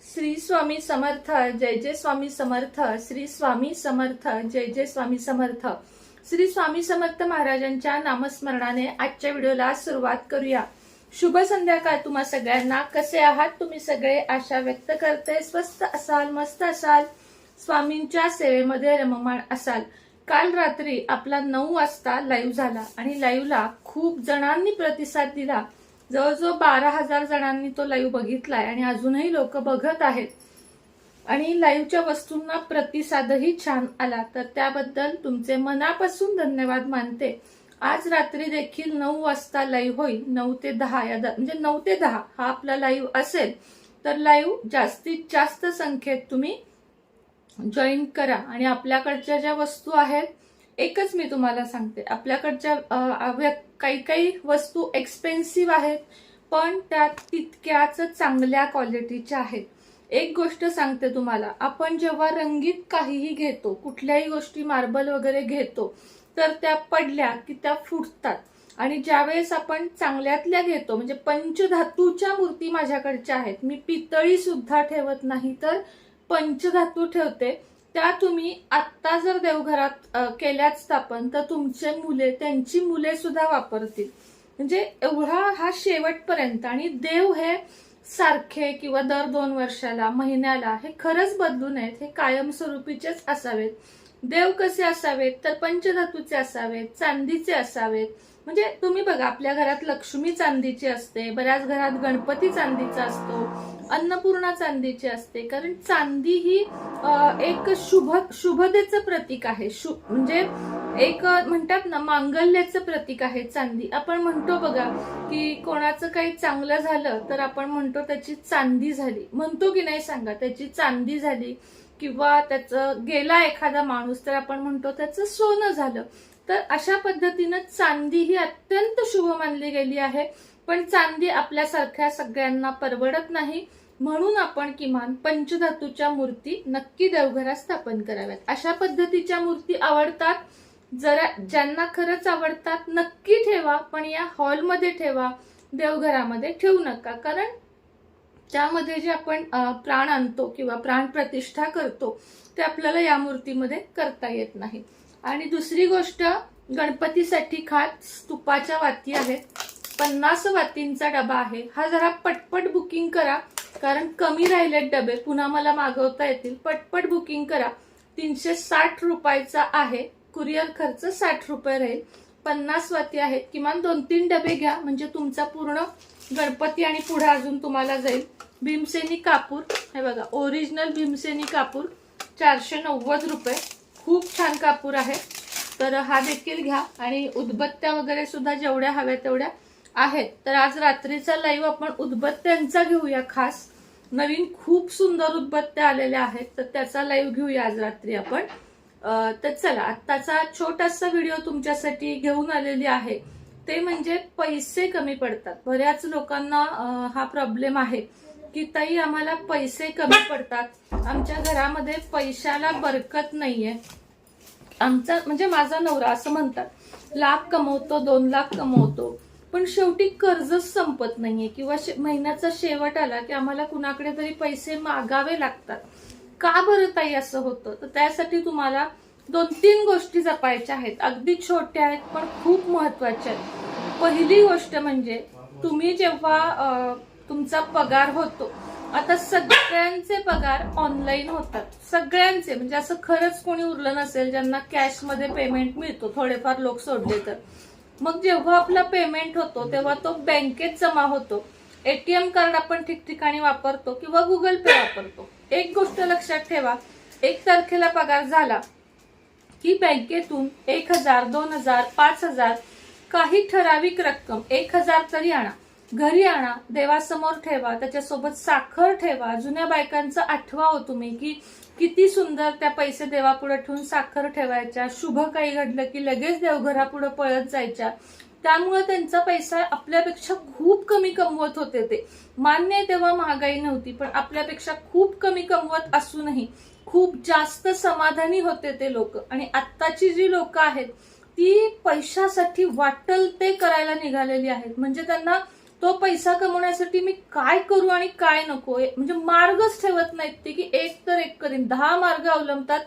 श्री स्वामी समर्थ, जय जय स्वामी समर्थ. श्री स्वामी समर्थ, जय जय स्वामी समर्थ. श्री स्वामी समर्थ महाराजांच्या नामस्मरणाने आजच्या व्हिडिओला सुरुवात करूया. शुभ संध्याकाळ तुम्हा सगळ्यांना. कसे आहात तुम्ही सगळे? आशा व्यक्त करते स्वस्त असाल, मस्त असाल, स्वामींच्या सेवेमध्ये रममाण असाल. काल रात्री आपला 9 वाजता लाईव्ह झाला आणि लाईव्हला खूप जणांनी प्रतिसाद दिला. जवळजवळ 12,000 जणांनी तो लाईव्ह बघितलाय आणि अजूनही लोक बघत आहेत आणि लाईव्हच्या वस्तूंना प्रतिसादही छान आला, तर त्याबद्दल तुमचे मनापासून धन्यवाद मानते. आज रात्री देखील 9 वाजता लाईव्ह होईल. 9 ते 10 म्हणजे 9 ते 10 हा आपला लाईव्ह असेल. तर लाईव्ह जास्तीत जास्त संख्येत तुम्ही जॉईन करा आणि आपल्याकडच्या ज्या वस्तू आहेत, एकच मी तुम्हाला सांगते, आपल्याकडच्या काही वस्तू एक्सपेन्सिव्ह आहेत पण त्या तितक्याच चांगल्या क्वालिटीच्या आहेत. एक गोष्ट सांगते तुम्हाला, आपण जेव्हा रंगीत काहीही घेतो, कुठल्याही गोष्टी मार्बल वगैरे घेतो, तर त्या पडल्या की त्या फुटतात. आणि ज्यावेळेस आपण चांगल्यातल्या घेतो, म्हणजे पंचधातूच्या मूर्ती माझ्याकडच्या आहेत, मी पितळी सुद्धा ठेवत नाही तर पंचधातू ठेवते. त्या तुम्ही आत्ता जर देवघरात केल्याच स्थापन, तर तुमचे मुले, त्यांची मुले सुद्धा वापरतील. म्हणजे एवढा हा शेवटपर्यंत. आणि देव हे सारखे किंवा दर 2 वर्षाला, महिन्याला हे खरंच बदलू नयेत, हे कायमस्वरूपीचेच असावेत. देव कसे असावेत तर पंचधातूचे असावेत, चांदीचे असावेत. म्हणजे तुम्ही बघा, आपल्या घरात लक्ष्मी चांदीची असते, बऱ्याच घरात गणपती चांदीचा असतो, अन्नपूर्णा चांदीची असते. कारण चांदी ही एक शुभतेचं प्रतीक आहे. म्हणजे एक म्हणतात ना, मांगल्याचं प्रतीक आहे चांदी. आपण म्हणतो बघा की कोणाचं काही चांगलं झालं तर आपण म्हणतो त्याची चांदी झाली, म्हणतो की नाही सांगा, त्याची चांदी झाली. किंवा त्याचं गेला एखादा माणूस तर आपण म्हणतो त्याचं सोनं झालं. तर अशा पद्धतीनं चांदी ही अत्यंत शुभ मानली गेली आहे. पण चांदी आपल्यासारख्या सगळ्यांना परवडत नाही, म्हणून आपण किमान पंचधातूच्या मूर्ती नक्की देवघरात स्थापन कराव्यात. अशा पद्धतीच्या मूर्ती आवडतात, जरा ज्यांना खरंच आवडतात नक्की ठेवा, पण या हॉलमध्ये ठेवा, देवघरामध्ये ठेवू नका. कारण त्यामध्ये जे आपण प्राण आणतो किंवा प्राण प्रतिष्ठा करतो ते आपल्याला या मूर्तीमध्ये करता येत नाही. आणि दुसरी गोष्ट, गणपतीसाठी खास तुपाच्या वाती आहेत. 50 वातींचा डबा आहे. हा जरा पटपट बुकिंग करा, कारण कमी राहिलेत डबे, पुन्हा मला मागवता येतील. पटपट बुकिंग करा. 360 रुपयाचा आहे. कुरिअर खर्च 60 रुपये राहील. 50 वाती आहेत. किमान 2-3 डबे घ्या, म्हणजे तुमचा पूर्ण गणपती आणि पुढे अजून तुम्हाला जाईल. भीमसेनी कापूर, हे बघा, ओरिजिनल भीमसेनी कापूर 490 रुपये. खूप छान कापूर आहे, तर हा देखील घ्या. आणि उदबत्त्या वगैरे सुद्धा जेवढ्या हव्या तेवढ्या आहेत. तर आज रात्रीचा लाईव्ह आपण उदबत्त्यांचा घेऊया. खास नवीन खूप सुंदर उदबत्त्या आलेल्या आहेत, तर त्याचा लाईव्ह घेऊया आज रात्री आपण. तर चला, आत्ताचा छोटासा व्हिडिओ तुमच्यासाठी घेऊन आलेली आहे. ते म्हणजे पैसे कमी पडतात. बऱ्याच लोकांना हा प्रॉब्लेम आहे की ताई, आम्हाला पैसे कमी पडतात, आमच्या घरामध्ये पैशाला बरकत नाहीये. आमचा म्हणजे माझा नवरा असं म्हणतात, लाख कमवतो, 2 लाख कमवतो, पण शेवटी कर्जच संपत नाहीये. किंवा महिन्याचा शेवट आला की आम्हाला कुणाकडे तरी पैसे मागावे लागतात. का बरं ताई असं होतं? तर त्यासाठी तुम्हाला 2-3 गोष्टी जपायच्या आहेत. अगदी छोट्या आहेत पण खूप महत्वाच्या आहेत. पहिली गोष्ट म्हणजे, तुम्ही जेव्हा तुमचा पगार होतो, आता सगळ्यांचे पगार ऑनलाईन होतात, सगळ्यांचे. म्हणजे असं खरंच कोणी उरलं नसेल ज्यांना कॅश मध्ये पेमेंट मिळतो, थोडेफार लोक सोडले तर. मग जेव्हा आपला पेमेंट होतो तेव्हा तो बँकेत जमा होतो. एटीएम कार्ड आपण ठिकठिकाणी वापरतो किंवा गुगल पे वापरतो. एक गोष्ट लक्षात ठेवा, 1 तारखेला पगार झाला की बँकेतून 1000, 2000, 5000 काही ठराविक रक्कम, 1000 तरी आणा, घरी आणा, देवासमोर ठेवा, त्याच्यासोबत साखर ठेवा. जुन्या बायकांचं आठवा हो तुम्ही की किती सुंदर त्या पैसे देवापुढे ठेवून साखर ठेवायच्या. शुभ काही घडलं की लगेच देवघरापुढे पळत जायच्या. त्यामुळे त्यांचा पैसा आपल्यापेक्षा खूप कमी कमवत होते. ते मान्य आहे, तेव्हा महागाई नव्हती, पण आपल्यापेक्षा खूप कमी कमवत असूनही खूप जास्त समाधानी होते ते लोक. आणि आत्ताची जी लोक आहेत ती पैशासाठी वाटल ते करायला निघालेली आहेत. म्हणजे त्यांना तो पैसा कमवण्यासाठी मी काय करू आणि काय नको, म्हणजे मार्गच ठेवत नाहीत ते, की एक तर एक करीन, 10 मार्ग अवलंबतात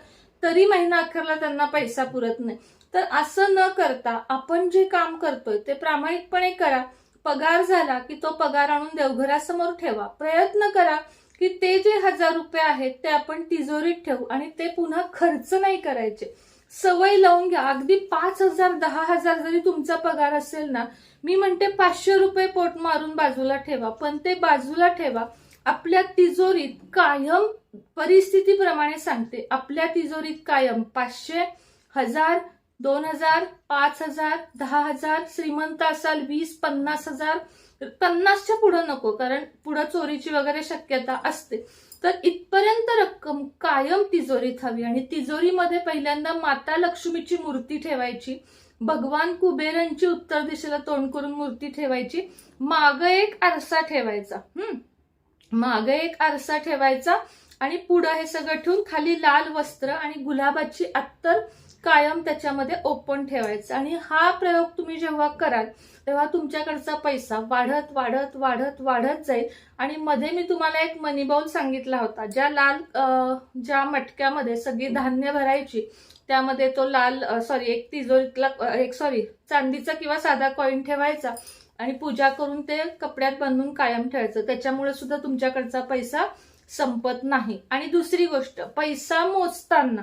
तरी महिना अखेरला त्यांना पैसा पुरत नाही. तर असं न करता आपण जे काम करतोय ते प्रामाणिकपणे करा. पगार झाला की तो पगार आणून देवघरासमोर ठेवा. प्रयत्न करा की ते जे 1000 रुपये आहेत ते आपण तिजोरीत ठेवू आणि ते पुन्हा खर्च नाही करायचे. सवय लावून घ्या. अगदी 5,000 10,000 जरी तुमचा पगार असेल ना, मी म्हणते 500 रुपये पोट मारून बाजूला ठेवा, पण ते बाजूला ठेवा. आपल्या तिजोरीत कायम, परिस्थितीप्रमाणे सांगते, आपल्या तिजोरीत कायम 500, 1000, 2000, 5000, 10,000, श्रीमंत असाल 20, 50,000, 50च्या पुढे नको, कारण पुढे चोरीची वगैरे शक्यता असते. तर इथपर्यंत रक्कम कायम तिजोरीत हवी आणि तिजोरीमध्ये पहिल्यांदा माता लक्ष्मीची मूर्ती ठेवायची, भगवान कुबेरांची उत्तर दिशेला तोंड करून मूर्ती ठेवायची, मागं एक आरसा ठेवायचा, मागं एक आरसा ठेवायचा आणि पुढं हे सगळं ठेवून खाली लाल वस्त्र आणि गुलाबाची अत्तर कायम त्याच्यामध्ये ओपन ठेवायचं. आणि हा प्रयोग तुम्ही जेव्हा कराल तेव्हा तुमच्याकडचा पैसा वाढत वाढत वाढत वाढत जाईल. आणि मध्ये मी तुम्हाला एक मनी बाउल सांगितला होता, ज्या लाल ज्या मटक्यामध्ये सगळी धान्य भरायची, त्यामध्ये तो लाल एक तिजोरीतला चांदीचा किंवा साधा कॉईन ठेवायचा आणि पूजा करून ते कपड्यात बांधून कायम ठेवायचं. त्याच्यामुळे सुद्धा तुमच्याकडचा पैसा संपत नाही. आणि दुसरी गोष्ट, पैसा मोजताना,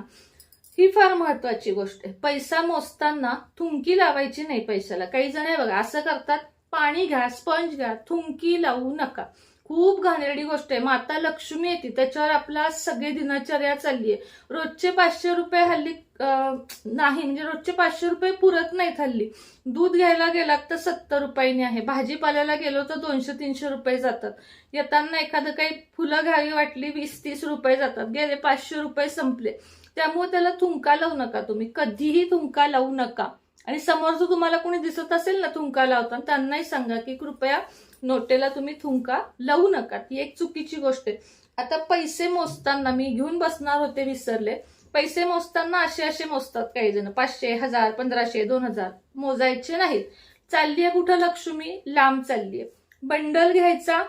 ही फार महत्वाची गोष्ट आहे, पैसा मोजताना थुंकी लावायची नाही पैशाला. काही जण बघा असं करतात, पाणी घ्या, स्पंज घ्या, थुंकी लावू नका. खूप घाणेरडी गोष्ट आहे. माता लक्ष्मी येते, त्याच्यावर आपला सगळी दिनचर्या चालली आहे. रोजचे 500 रुपये हल्ली नाही, म्हणजे रोजचे 500 रुपये पुरत नाहीत हल्ली. दूध घ्यायला गेलात तर 70 रुपयांनी आहे, भाजीपाल्याला गेलो तर 200-300 रुपये जातात. येताना एखादं काही फुलं घ्यावी वाटली 20-30 रुपये जातात. गेले 500 रुपये संपले. त्यामुळे त्याला थुंका लावू नका. तुम्ही कधीही थुंका लावू नका. आणि समोर जर तुम्हाला कोणी दिसत असेल ना थुंका लावताना, त्यांनाही सांगा की कृपया नोटेला तुम्ही थुंका लावू नका. ती एक चुकीची गोष्ट आहे. आता पैसे मोजताना मी घेऊन बसणार होते, विसरले. पैसे मोजताना असे मोजतात काही जण, 500, 1000, 1500, 2000 मोजायचे नाहीत. चाललीये कुठं लक्ष्मी? लांब चाललीये. बंडल घ्यायचा,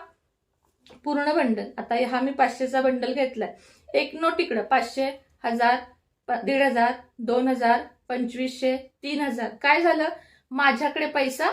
पूर्ण बंडल. आता हा मी 500चा बंडल घेतलाय. एक नोट इकडं 500, 1000, 1500, 2000, 2500, 3000. काय झालं? माझ्याकडे पैसा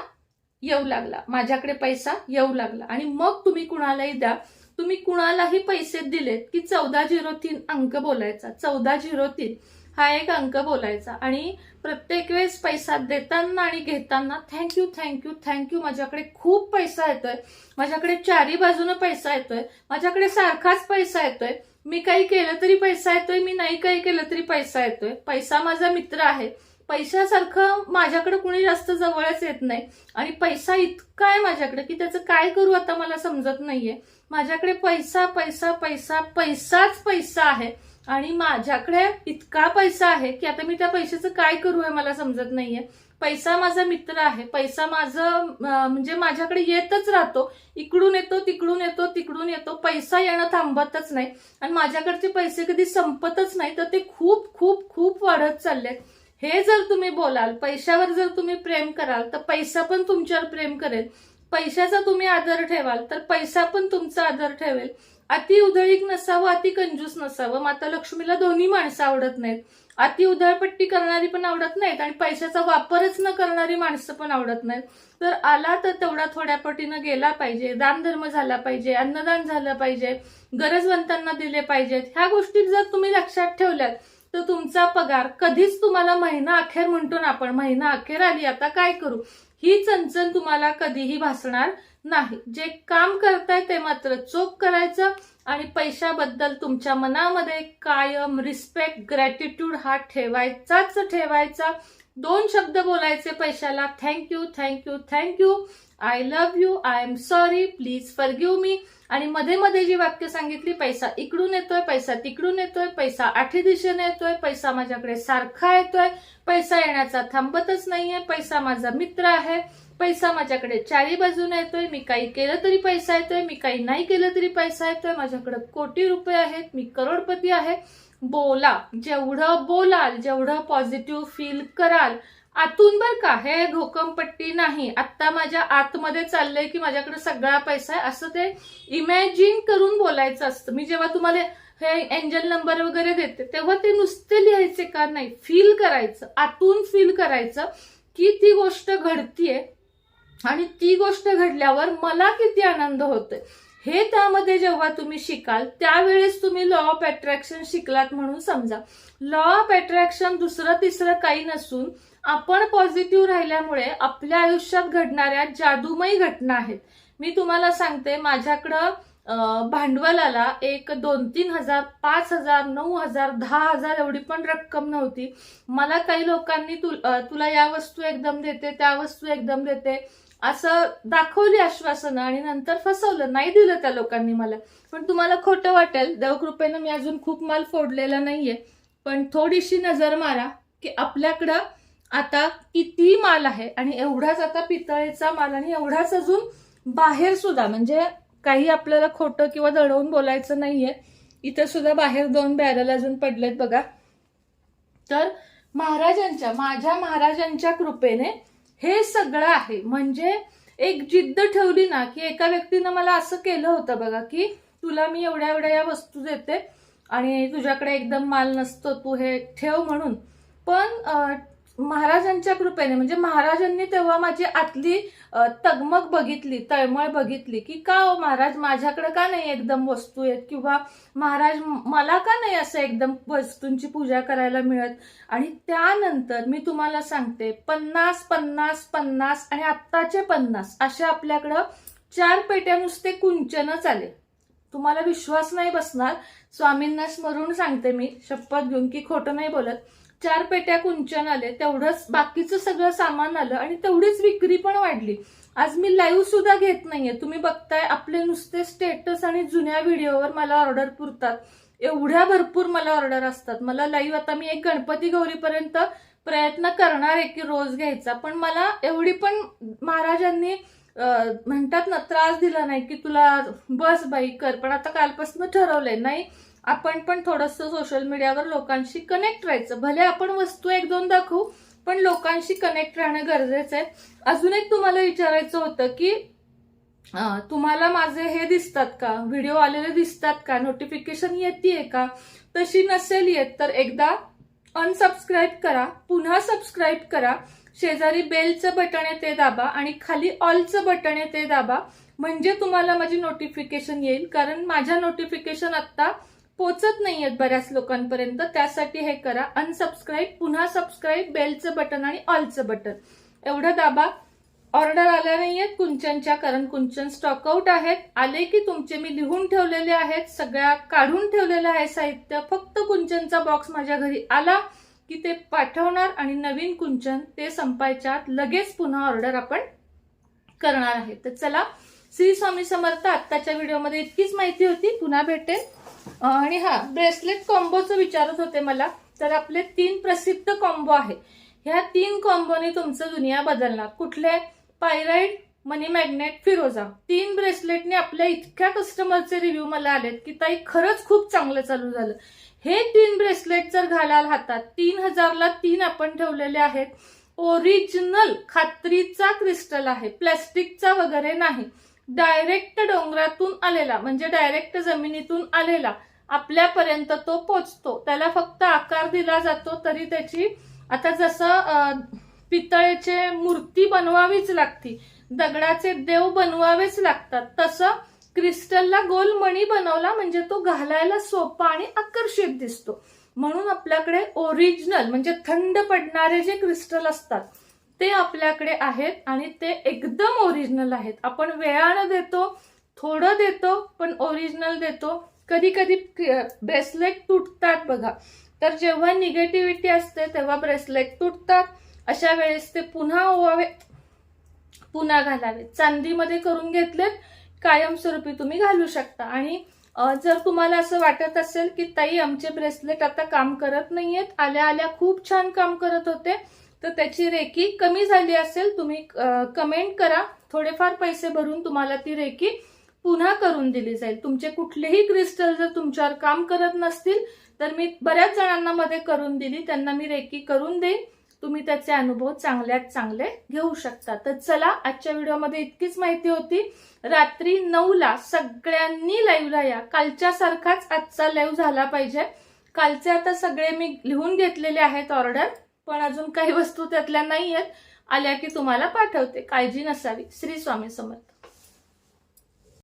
येऊ लागला, माझ्याकडे पैसा येऊ लागला. आणि मग तुम्ही कुणालाही द्या. तुम्ही कुणालाही पैसे दिलेत की 1403 अंक बोलायचा. 1403 हा एक अंक बोलायचा. आणि प्रत्येक वेळेस पैसा देताना आणि घेताना थँक्यू थँक्यू थँक्यू, माझ्याकडे खूप पैसा येतोय, माझ्याकडे चारी बाजूने पैसा येतोय, माझ्याकडे सारखाच पैसा येतोय, मी काही केलं तरी पैसा येतोय, मी नाही काही केलं तरी पैसा येतोय, पैसा माझा मित्र आहे, पैशासारखं माझ्याकडे कुणी जास्त जवळच येत नाही, आणि पैसा इतका आहे माझ्याकडे की त्याचं काय करू आता मला समजत नाहीये. माझ्याकडे पैसा पैसा पैसा पैसाच पैसा आहे आणि माझ्याकडे इतका पैसा आहे की आता मी त्या पैशाचं काय करू हे मला समजत नाहीये. पैसा माझा मित्र आहे, पैसा माझं म्हणजे माझ्याकडे येतच राहतो, इकडून येतो तिकडून येतो तिकडून येतो, पैसा येणं थांबतच नाही आणि माझ्याकडचे पैसे कधी संपतच नाही, तर ते खूप खूप खूप वाढत चाललेत. हे जर तुम्ही बोलाल, पैशावर जर तुम्ही प्रेम कराल तर पैसा पण तुमच्यावर प्रेम करेल. पैशाचा तुम्ही आदर ठेवाल तर पैसा पण तुमचा आदर ठेवेल. अति उधळीक नसावं, अति कंजूस नसावं. माता लक्ष्मीला दोन्ही माणसं आवडत नाहीत. अति उधळपट्टी करणारी पण आवडत नाहीत आणि पैशाचा वापरच न करणारी माणसं पण आवडत नाहीत. तर आला तर तेवढा थोड्या पटीनं गेला पाहिजे, दानधर्म झाला पाहिजे, अन्नदान झालं पाहिजे, गरजवंतांना दिले पाहिजेत. ह्या गोष्टी जर तुम्ही लक्षात ठेवल्यात तर तुमचा पगार कधीच तुम्हाला महिना अखेर म्हणतो ना आपण, महिना अखेर आली आता काय करू, ही चणचण तुम्हाला कधीही भासणार नाही. जे काम करताय ते मात्र चोख करायचं आणि पैशाबद्दल तुमच्या मनामध्ये कायम रिस्पेक्ट, ग्रॅटिट्यूड हा ठेवायचाच ठेवायचा. 2 शब्द बोलायचे पैशाला, thank you thank you thank you, I love you, I am sorry, please forgive me. आणि मध्ये मध्ये जी वाक्य सांगितली, पैसा इकडून येतोय, पैसा तिकडून येतोय, पैसा आठी दिशेने येतोय, पैसा माझ्याकडे सारखा येतोय, पैसा येण्याचा थांबतच नाहीये, पैसा माझा मित्र आहे, पैसा माझ्याकडे चारी बाजूने येतोय, मी काही केलं तरी पैसा येतोय, मी काही नाही केलं तरी पैसा येतोय, माझ्याकडे कोटी रुपये आहेत, मी करोडपती आहे. बोला, जेवढं बोलाल, जेवढं पॉझिटिव्ह फील कराल आतून बर का, हे घोकमपट्टी नाही, आता माझ्या आतमध्ये चाललंय की माझ्याकडे सगळा पैसा आहे असं ते इमॅजिन करून बोलायचं असतं. मी जेव्हा तुम्हाला हे एंजल नंबर वगैरे देते तेव्हा ते नुसते लिहायचे का नाही, फील करायचं, आतून फील करायचं की ती गोष्ट घडतीये आणि ती गोष्ट घडल्यावर मला किती आनंद होतोय. हे त्यामध्ये जेव्हा तुम्ही शिकाल त्यावेळेस तुम्ही लॉ ऑफ अट्रॅक्शन शिकलात म्हणून समजा. लॉ ऑफ अट्रॅक्शन दुसरं तिसरं काही नसून आपण पॉझिटिव्ह राहिल्यामुळे आपल्या आयुष्यात घडणाऱ्या जादूमयी घटना आहेत. मी तुम्हाला सांगते, माझ्याकडं भांडवलाला एक 2-3 हजार, 5,000, 9,000, 10,000 एवढी पण रक्कम नव्हती. मला काही लोकांनी तुला या वस्तू एकदम देते, त्या वस्तू एकदम देते असं दाखवली आश्वासनं आणि नंतर फसवलं, नाही दिलं त्या लोकांनी मला. पण तुम्हाला खोटं वाटेल, देवकृपेनं मी अजून खूप माल फोडलेला नाहीये, पण थोडीशी नजर मारा की आपल्याकडं आता किती माल आहे आणि एवढाच आता पितळेचा माल आणि एवढाच अजून बाहेर सुद्धा, म्हणजे काही आपल्याला खोटं किंवा दडवून बोलायचं नाहीये. इथे सुद्धा बाहेर 2 बॅरल अजून पडलेत बघा. तर माझ्या महाराजांच्या कृपेने हे सगळं आहे. म्हणजे एक जिद्द ठेवली ना की एका व्यक्तीनं मला असं केलं होतं बघा की तुला मी एवढ्या एवढ्या या वस्तू देते आणि तुझ्याकडे एकदम माल नसतो, तू हे ठेव म्हणून. पण महाराजांच्या कृपेने, म्हणजे महाराजांनी तेव्हा माझी आतली तगमग बघितली, तळमळ बघितली की का हो महाराज, माझ्याकडे का नाही एकदम वस्तू आहेत, किंवा महाराज मला का नाही असं एकदम वस्तूंची पूजा करायला मिळत. आणि त्यानंतर मी तुम्हाला सांगते 50, 50, 50 आणि आत्ताचे 50 अशा आपल्याकडं 4 पेट्या नुसते कुंचनच आले. तुम्हाला विश्वास नाही बसणार, स्वामींना स्मरून सांगते मी, शपथ घेऊन की खोटं नाही बोलत. 4 पेट्या कुंचन आले, तेवढंच बाकीचं सगळं सामान आलं आणि तेवढीच विक्री पण वाढली. आज मी लाईव्ह सुद्धा घेत नाहीये, तुम्ही बघताय आपले नुसते स्टेटस आणि जुन्या व्हिडिओवर मला ऑर्डर पुरतात. एवढ्या भरपूर मला ऑर्डर असतात. मला लाईव्ह आता मी एक गणपती गौरीपर्यंत प्रयत्न करणार आहे की रोज घ्यायचा, पण मला एवढी पण महाराजांनी म्हणतात ना त्रास दिला नाही की तुला बस बाई कर. पण आता कालपासून ठरवलंय, नाही आपण पण थोडंसं सोशल मीडियावर लोकांशी कनेक्ट राहायचं. भले आपण वस्तू 1-2 दाखवू, पण लोकांशी कनेक्ट राहणं गरजेचं आहे. अजून एक तुम्हाला विचारायचं होतं की तुम्हाला माझे हे दिसतात का, व्हिडिओ आलेले दिसतात का, नोटिफिकेशन येतेय का? तशी नसेल येत तर एकदा अनसबस्क्राईब करा, पुन्हा सबस्क्राईब करा, शेजारी बेलचं बटन आहे ते दाबा आणि खाली ऑलचं बटन आहे ते दाबा, म्हणजे तुम्हाला माझी नोटिफिकेशन येईल. कारण माझ्या नोटिफिकेशन आता पोचत नाहीयेत बऱ्याच लोकांपर्यंत, त्यासाठी हे करा, अनसबस्क्राईब, पुन्हा सबस्क्राईब, बेलचं बटन आणि ऑलचं बटन एवढं दाबा. ऑर्डर आल्या नाहीयेत कुंचनच्या, कारण कुंचन स्टॉकआउट आहेत. आले की तुमचे मी लिहून ठेवलेले आहेत, सगळ्या काढून ठेवलेलं आहे साहित्य. फक्त कुंचनचा बॉक्स माझ्या घरी आला की ते पाठवणार आणि नवीन कुंचन ते संपायच्या आत लगेच पुन्हा ऑर्डर आपण करणार आहे. तर चला, श्री स्वामी समर्थ. आत्ताच्या व्हिडिओमध्ये इतकीच माहिती होती, पुन्हा भेटेल. आणि हा ब्रेसलेट कॉम्बोचं विचारत होते मला, तर आपले 3 प्रसिद्ध कॉम्बो आहे. ह्या 3 कॉम्बोने तुमचं दुनिया बदलणार. कुठले? पायराइड, मनी मॅग्नेट, फिरोजा. 3 ब्रेसलेटने आपल्या इतक्या कस्टमरचे रिव्ह्यू मला आलेत की ताई खरंच खूप चांगलं चालू झालं. हे 3 ब्रेसलेट जर घालाल हातात, 3,000ला 3 आपण ठेवलेले आहेत. ओरिजिनल खात्रीचा क्रिस्टल आहे, प्लॅस्टिकचा वगैरे नाही. डायरेक्ट डोंगरातून आलेला, म्हणजे डायरेक्ट जमिनीतून आलेला आपल्यापर्यंत तो पोचतो. त्याला फक्त आकार दिला जातो. तरी त्याची आता जसं पितळेचे मूर्ती बनवावीच लागती, दगडाचे देव बनवावेच लागतात, तसं क्रिस्टलला गोल मणी बनवला म्हणजे तो घालायला सोपा आणि आकर्षित दिसतो. म्हणून आपल्याकडे ओरिजिनल म्हणजे थंड पडणारे जे क्रिस्टल असतात ते आपल्याकडे आहेत आणि ते एकदम ओरिजिनल आहेत. आपण वेळानं देतो, थोडं देतो, पण ओरिजिनल देतो. कधी कधी ब्रेसलेट तुटतात बघा, तर जेव्हा निगेटिव्हिटी असते तेव्हा ब्रेसलेट तुटतात. अशा वेळेस ते पुन्हा ओवावे, पुन्हा घालावे. चांदीमध्ये करून घेतलेत, कायमस्वरूपी तुम्ही घालू शकता. आणि जर तुम्हाला असं वाटत असेल की ताई आमचे ब्रेसलेट आता काम करत नाहीयेत, आल्या आल्या खूप छान काम करत होते, तर त्याची रेकी कमी झाली असेल, तुम्ही कमेंट करा, थोडेफार पैसे भरून तुम्हाला ती रेकी पुन्हा करून दिली जाईल. तुमचे कुठलेही क्रिस्टल जर तुमच्यावर काम करत नसतील तर मी बऱ्याच जणांना मध्ये करून दिली, त्यांना मी रेकी करून देईन. तुम्ही त्याचे अनुभव चांगल्यात चांगले घेऊ शकता. तर चला, आजच्या व्हिडिओमध्ये इतकीच माहिती होती. रात्री 9ला सगळ्यांनी लाईव्हला या. कालच्या सारखाच आजचा लाईव्ह झाला पाहिजे. कालचे आता सगळे मी लिहून घेतलेले आहेत ऑर्डर, पण अजून काही वस्तू त्यातल्या नाही आहेत. आल्या की तुम्हाला पाठवते. काळजी नसावी. श्री स्वामी समर्थ.